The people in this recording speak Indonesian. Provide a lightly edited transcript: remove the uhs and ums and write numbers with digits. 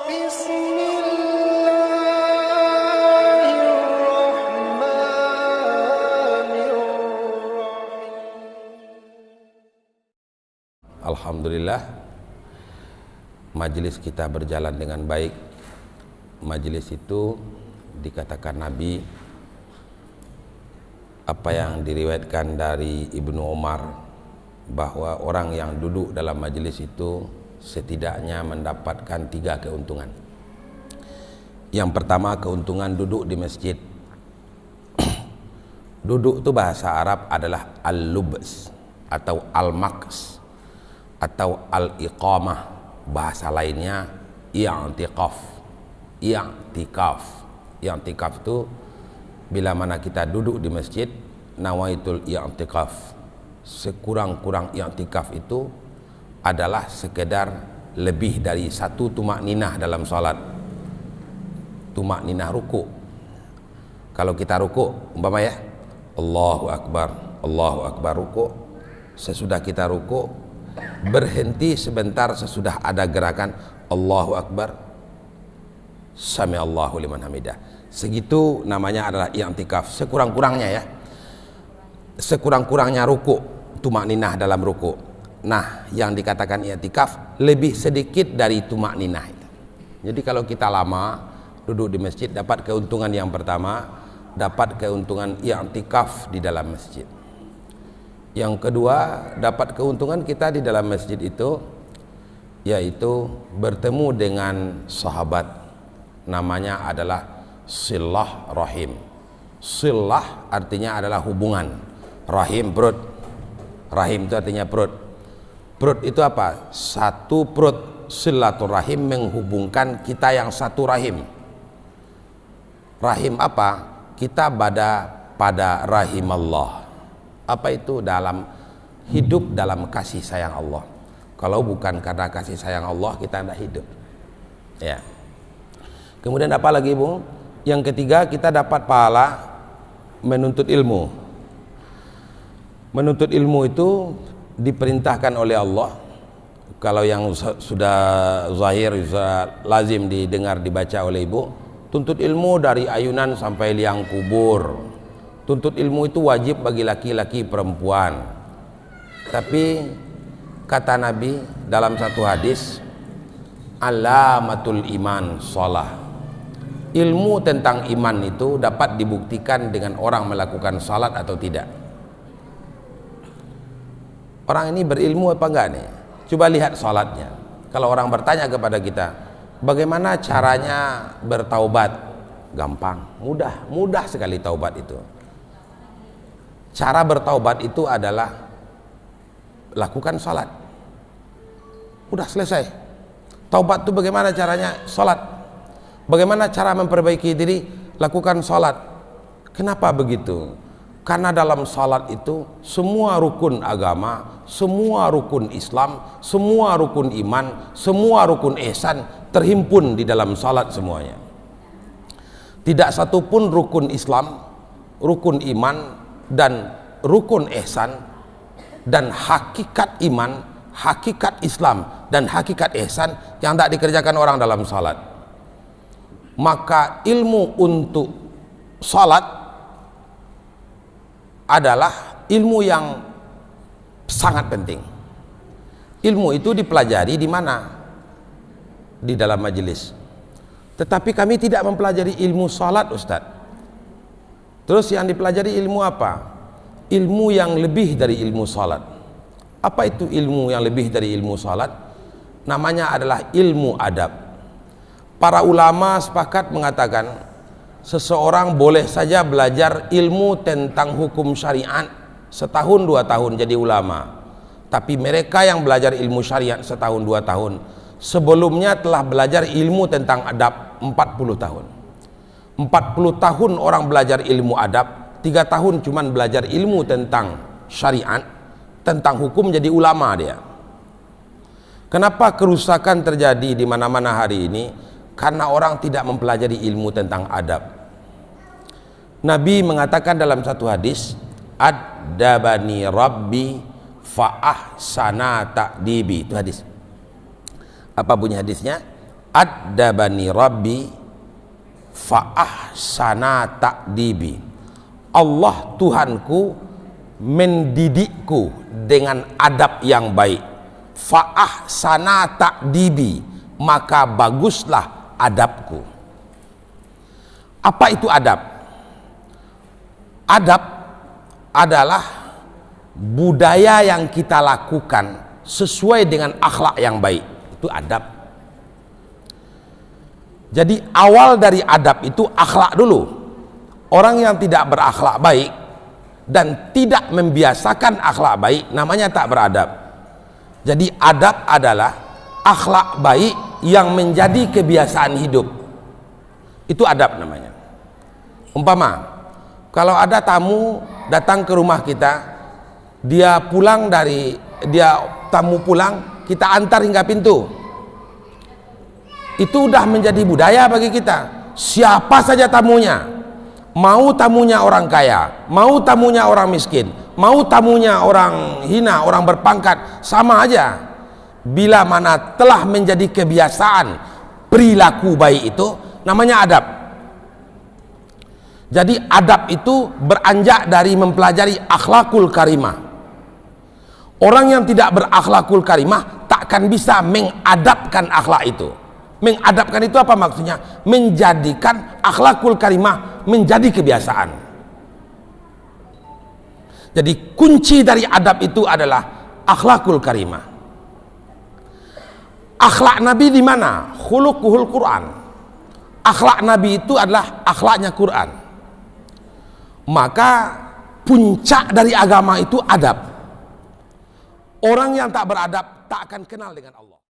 Alhamdulillah, majelis kita berjalan dengan baik. Majelis itu dikatakan Nabi, apa yang diriwayatkan dari Ibnu Umar, bahwa orang yang duduk dalam majelis itu setidaknya mendapatkan 3 keuntungan. Yang pertama, keuntungan duduk di masjid. Duduk itu bahasa Arab adalah al-lubs atau al-maks atau al-iqamah, bahasa lainnya i'tikaf. I'tikaf itu bila mana kita duduk di masjid, nawaitul i'tikaf. Sekurang-kurang i'tikaf itu adalah sekedar lebih dari 1 tumak ninah dalam salat. Tumak ninah ruku. Kalau kita ruku, umpama ya, Allahu Akbar ruku. Sesudah kita ruku, berhenti sebentar sesudah ada gerakan Allahu Akbar, Sami Allahu liman hamidah. Segitu namanya adalah i'tikaf. Sekurang-kurangnya ya, sekurang-kurangnya ruku, tumak ninah dalam ruku. Nah, yang dikatakan i'tikaf lebih sedikit dari tumak ninah. Jadi kalau kita lama duduk di masjid, dapat keuntungan yang pertama, dapat keuntungan i'tikaf di dalam masjid. Yang kedua, dapat keuntungan kita di dalam masjid itu, yaitu bertemu dengan sahabat. Namanya adalah silah rahim. Silah artinya adalah hubungan, rahim perut. Rahim itu artinya perut. Perut itu apa? Satu perut. Silaturahim menghubungkan kita yang satu rahim. Rahim apa? Kita pada rahim Allah. Apa itu? Dalam hidup dalam kasih sayang Allah. Kalau bukan karena kasih sayang Allah, kita tidak hidup. Ya. Kemudian apa lagi, Bu? Yang ketiga, kita dapat pahala menuntut ilmu. Menuntut ilmu itu diperintahkan oleh Allah. Kalau yang sudah zahir, sudah lazim didengar, dibaca oleh Ibu, tuntut ilmu dari ayunan sampai liang kubur. Tuntut ilmu itu wajib bagi laki-laki perempuan. Tapi kata Nabi dalam satu hadis, alamatul iman shalah. Ilmu tentang iman itu dapat dibuktikan dengan orang melakukan salat atau tidak. Orang ini berilmu apa enggak nih? Coba lihat salatnya. Kalau orang bertanya kepada kita, bagaimana caranya bertaubat? Gampang, mudah sekali taubat itu. Cara bertaubat itu adalah lakukan salat. Udah selesai. Taubat itu bagaimana caranya? Salat. Bagaimana cara memperbaiki diri? Lakukan salat. Kenapa begitu? Karena dalam salat itu semua rukun agama, semua rukun Islam, semua rukun iman, semua rukun ihsan terhimpun di dalam salat semuanya. Tidak satupun rukun Islam, rukun iman, dan rukun ihsan dan hakikat iman, hakikat Islam dan hakikat ihsan yang tak dikerjakan orang dalam salat. Maka ilmu untuk salat adalah ilmu yang sangat penting. Ilmu itu dipelajari di mana? Di dalam majelis. Tetapi kami tidak mempelajari ilmu salat, Ustadz. Terus yang dipelajari ilmu apa? Ilmu yang lebih dari ilmu salat. Apa itu ilmu yang lebih dari ilmu salat? Namanya adalah ilmu adab. Para ulama sepakat mengatakan seseorang boleh saja belajar ilmu tentang hukum syariat setahun 2 tahun jadi ulama. Tapi mereka yang belajar ilmu syariat setahun 2 tahun sebelumnya telah belajar ilmu tentang adab 40 tahun. 40 tahun orang belajar ilmu adab, 3 tahun cuman belajar ilmu tentang syariat, tentang hukum, jadi ulama dia. Kenapa kerusakan terjadi di mana-mana hari ini? Karena orang tidak mempelajari ilmu tentang adab. Nabi mengatakan dalam satu hadis, ad-dabani rabbi fa ahsana ta'dibi. Itu hadis. Apa bunyi hadisnya? Addabani Rabbi fa ahsana ta'dibi. Allah Tuhanku mendidikku dengan adab yang baik. Fa ahsana ta'dibi, maka baguslah adabku. Apa itu adab? Adab adalah budaya yang kita lakukan sesuai dengan akhlak yang baik. Itu adab. Jadi awal dari adab itu akhlak dulu. Orang yang tidak berakhlak baik dan tidak membiasakan akhlak baik namanya tak beradab. Jadi adab adalah akhlak baik yang menjadi kebiasaan hidup. Itu adab namanya. Umpama kalau ada tamu datang ke rumah kita, dia tamu pulang, kita antar hingga pintu. Itu udah menjadi budaya bagi kita. Siapa saja tamunya, mau tamunya orang kaya, mau tamunya orang miskin, mau tamunya orang hina, orang berpangkat, sama aja. Bila mana telah menjadi kebiasaan perilaku baik itu namanya adab. Jadi adab itu beranjak dari mempelajari akhlakul karimah. Orang yang tidak berakhlakul karimah takkan bisa mengadabkan akhlak itu. Mengadabkan itu apa maksudnya? Menjadikan akhlakul karimah menjadi kebiasaan. Jadi kunci dari adab itu adalah akhlakul karimah. Akhlak Nabi di mana? Khuluquhul Quran. Akhlak Nabi itu adalah akhlaknya Quran. Maka puncak dari agama itu adab. Orang yang tak beradab tak akan kenal dengan Allah.